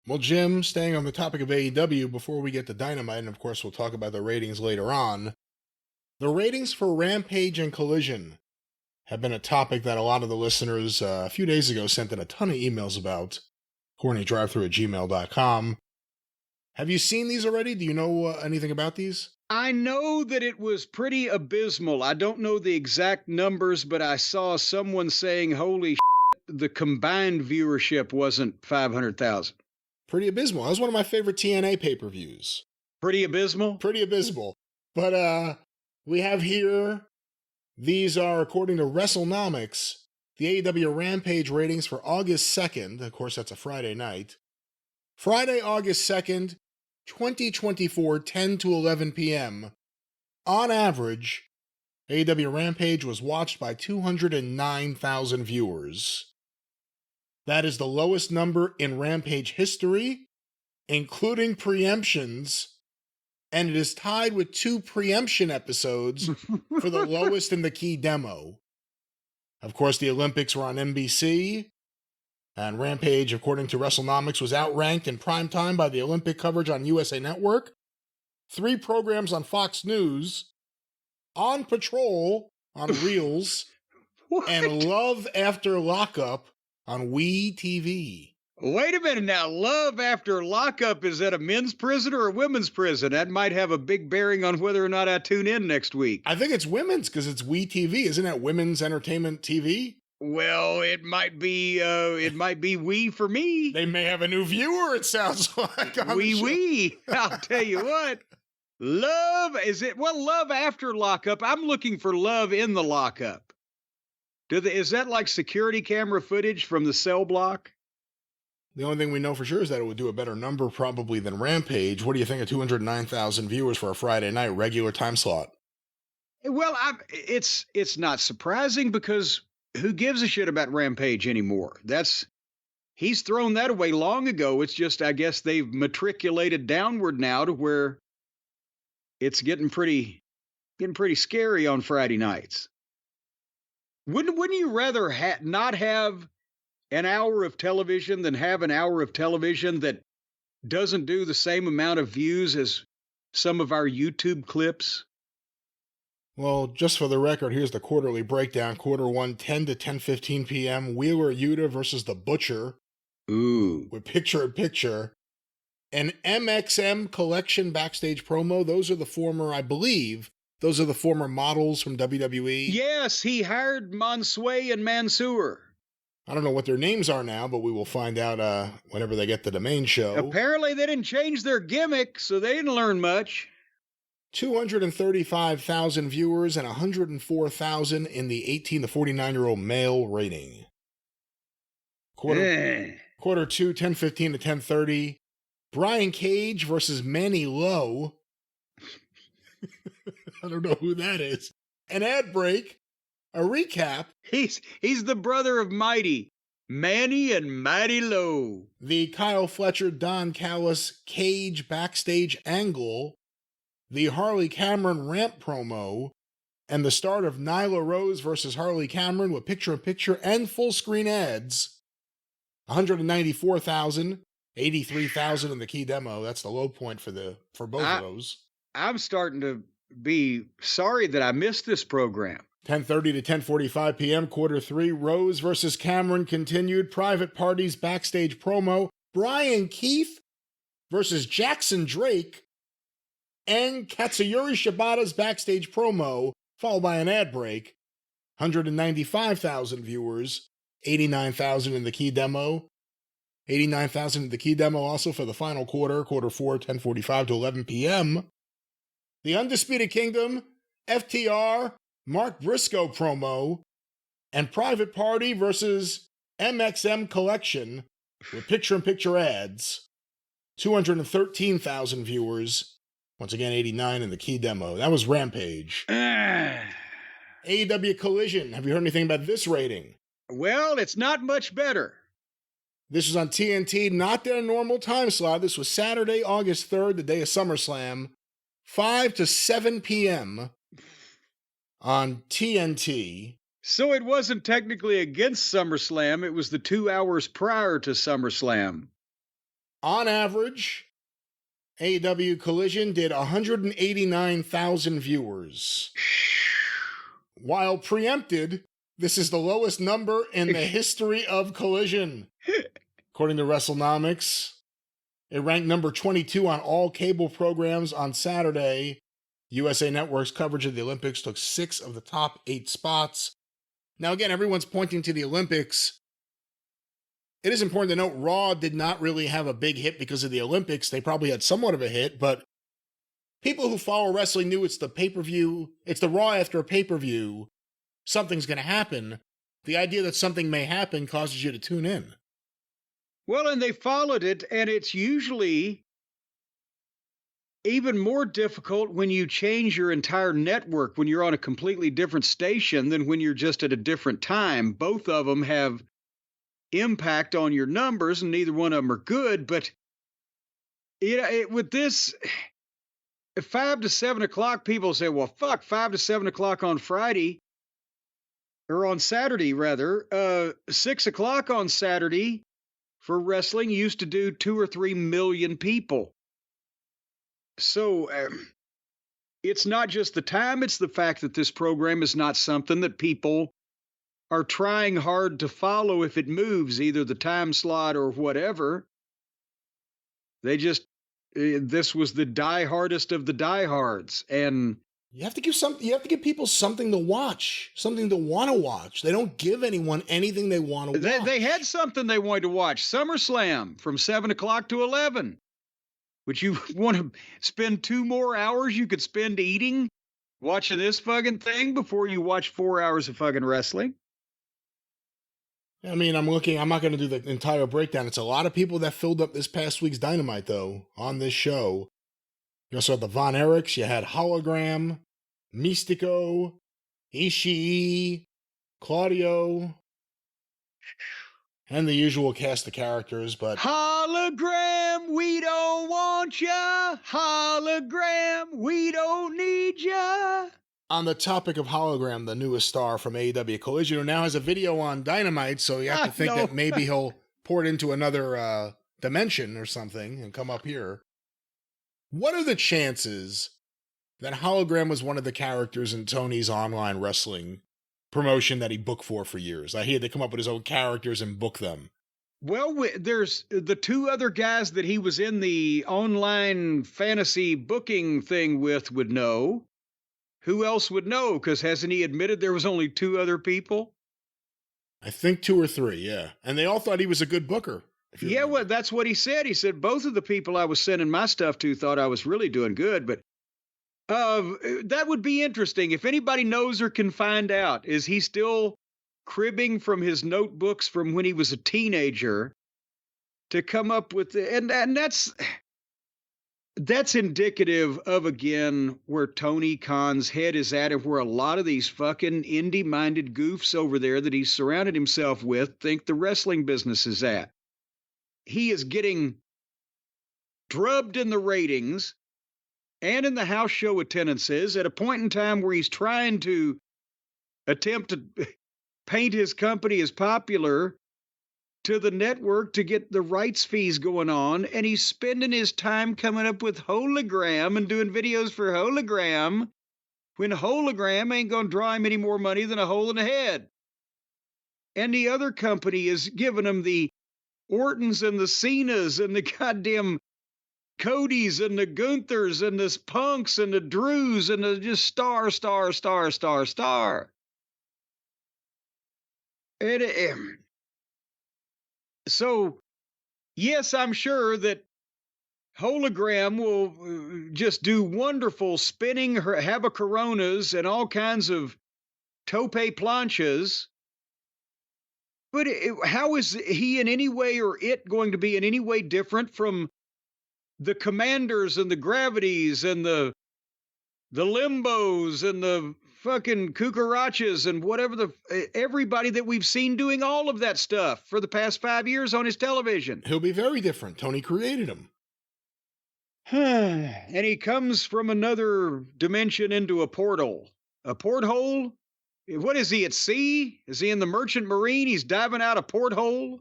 Well, Jim, staying on the topic of AEW before we get to Dynamite, and of course we'll talk about the ratings later on, the ratings for Rampage and Collision have been a topic that a lot of the listeners a few days ago sent in a ton of emails about. CornyDriveThru@gmail.com. Have you seen these already? Do you know anything about these? I know that it was pretty abysmal. I don't know the exact numbers, but I saw someone saying, holy shit, the combined viewership wasn't 500,000. Pretty abysmal. That was one of my favorite TNA pay-per-views. Pretty abysmal? Pretty abysmal. But we have here, these are, according to WrestleNomics, the AEW Rampage ratings for August 2nd. Of course, that's a Friday night. Friday, August 2nd, 2024, 10 to 11 p.m. On average, AEW Rampage was watched by 209,000 viewers. That is the lowest number in Rampage history, including preemptions, and it is tied with 2 preemption episodes for the lowest in the key demo. Of course, the Olympics were on NBC, and Rampage, according to WrestleNomics, was outranked in primetime by the Olympic coverage on USA Network, 3 programs on Fox News, On Patrol on Reels, and Love After Lockup on Wii TV. Wait a minute now. Love After Lockup, is that a men's prison or a women's prison? That might have a big bearing on whether or not I tune in next week. I think it's women's because it's Wii TV. Isn't that women's entertainment TV? Well, it might be Wii for me. They may have a new viewer, it sounds like. Wee. I'll tell you what. Love, Love After Lockup. I'm looking for Love in the Lockup. Is that like security camera footage from the cell block? The only thing we know for sure is that it would do a better number probably than Rampage. What do you think of 209,000 viewers for a Friday night regular time slot? Well, it's not surprising because who gives a shit about Rampage anymore? He's thrown that away long ago. It's just, I guess they've matriculated downward now to where it's getting pretty scary on Friday nights. Wouldn't you rather not have an hour of television than have an hour of television that doesn't do the same amount of views as some of our YouTube clips? Well, just for the record, here's the quarterly breakdown. Quarter 1, 10 to 10:15 p.m. Wheeler Yuta versus The Butcher. Ooh. With picture-in-picture. An MXM collection backstage promo. Those are the former, I believe, those are the former models from WWE. Yes, he hired Monsue and Mansoor. I don't know what their names are now, but we will find out whenever they get to the main show. Apparently they didn't change their gimmick, so they didn't learn much. 235,000 viewers and 104,000 in the 18 to 49-year-old male rating. Quarter 2, 10:15 to 10:30. Brian Cage versus Manny Lowe. I don't know who that is. An ad break. A recap. He's the brother of Mighty. Manny and Mighty Lowe. The Kyle Fletcher, Don Callis Cage backstage angle. The Harley Cameron ramp promo. And the start of Nyla Rose versus Harley Cameron with picture-in-picture and full-screen ads. 194,000. 83,000 in the key demo. That's the low point for both of those. I'm starting to be sorry that I missed this program. 10:30 to 10:45 p.m. Quarter 3. Rose versus Cameron continued. Private Parties backstage promo. Brian Keith versus Jackson Drake. And Katsuyori Shibata's backstage promo, followed by an ad break. 195,000 viewers. 89,000 in the key demo. 89,000 in the key demo also for the final quarter, Quarter 4, 10:45 to 11 p.m. The Undisputed Kingdom, FTR, Mark Briscoe promo, and Private Party versus MXM Collection with picture-in-picture ads. 213,000 viewers. Once again, 89 in the key demo. That was Rampage. AEW Collision. Have you heard anything about this rating? Well, it's not much better. This was on TNT, not their normal time slot. This was Saturday, August 3rd, the day of SummerSlam, 5 to 7 p.m. on TNT. So it wasn't technically against SummerSlam. It was the 2 hours prior to SummerSlam. On average, AEW Collision did 189,000 viewers. While preempted, this is the lowest number in the history of Collision. According to WrestleNomics, it ranked number 22 on all cable programs on Saturday. USA Network's coverage of the Olympics took 6 of the top 8 spots. Now, again, everyone's pointing to the Olympics. It is important to note Raw did not really have a big hit because of the Olympics. They probably had somewhat of a hit, but people who follow wrestling knew it's the pay-per-view. It's the Raw after a pay-per-view. Something's going to happen. The idea that something may happen causes you to tune in. Well, and they followed it, and it's usually even more difficult when you change your entire network, when you're on a completely different station than when you're just at a different time. Both of them have impact on your numbers, and neither one of them are good. But with this 5 to 7 o'clock, people say, well, fuck, 5 to 7 o'clock on Friday, or on Saturday, rather. 6 o'clock on Saturday for wrestling used to do 2 or 3 million people. So it's not just the time, it's the fact that this program is not something that people are trying hard to follow if it moves, either the time slot or whatever. They just, this was the diehardest of the diehards. And you have to give people something to watch, something to want to watch. They don't give anyone anything they want to watch. They had something they wanted to watch. SummerSlam from 7 o'clock to 11. Would you want to spend 2 more hours you could spend eating, watching this fucking thing before you watch 4 hours of fucking wrestling? I mean, I'm not going to do the entire breakdown. It's a lot of people that filled up this past week's Dynamite, though, on this show. You also had the Von Erichs, you had Hologram, Mystico, Ishii, Claudio, and the usual cast of characters, but... Hologram, we don't want ya! Hologram, we don't need ya! On the topic of Hologram, the newest star from AEW Collision, who now has a video on Dynamite, so you have to think that maybe he'll pour it into another dimension or something and come up here. What are the chances that Hologram was one of the characters in Tony's online wrestling promotion that he booked for years? He had to come up with his own characters and book them. Well, there's the 2 other guys that he was in the online fantasy booking thing with would know. Who else would know? Because hasn't he admitted there was only 2 other people? I think 2 or 3, yeah. And they all thought he was a good booker. Yeah, well, that's what he said. He said both of the people I was sending my stuff to thought I was really doing good. But that would be interesting. If anybody knows or can find out, is he still cribbing from his notebooks from when he was a teenager to come up with and that's indicative of, again, where Tony Khan's head is at, and where a lot of these fucking indie-minded goofs over there that he's surrounded himself with think the wrestling business is at. He is getting drubbed in the ratings and in the house show attendances at a point in time where he's trying to attempt to paint his company as popular to the network to get the rights fees going on, and he's spending his time coming up with Hologram and doing videos for Hologram when Hologram ain't going to draw him any more money than a hole in the head. And the other company is giving him the Ortons and the Cenas and the goddamn Codys and the Gunthers and the Punks and the Drews and the just star. And so, yes, I'm sure that Hologram will just do wonderful spinning, have a Coronas and all kinds of tope planchas. But how is he in any way, or it going to be in any way different from the Commanders and the Gravities and the Limbos and the fucking Cucarachas and whatever everybody that we've seen doing all of that stuff for the past 5 years on his television? He'll be very different. Tony created him. And he comes from another dimension into a portal. A porthole? What is he, at sea? Is he in the Merchant Marine? He's diving out a porthole?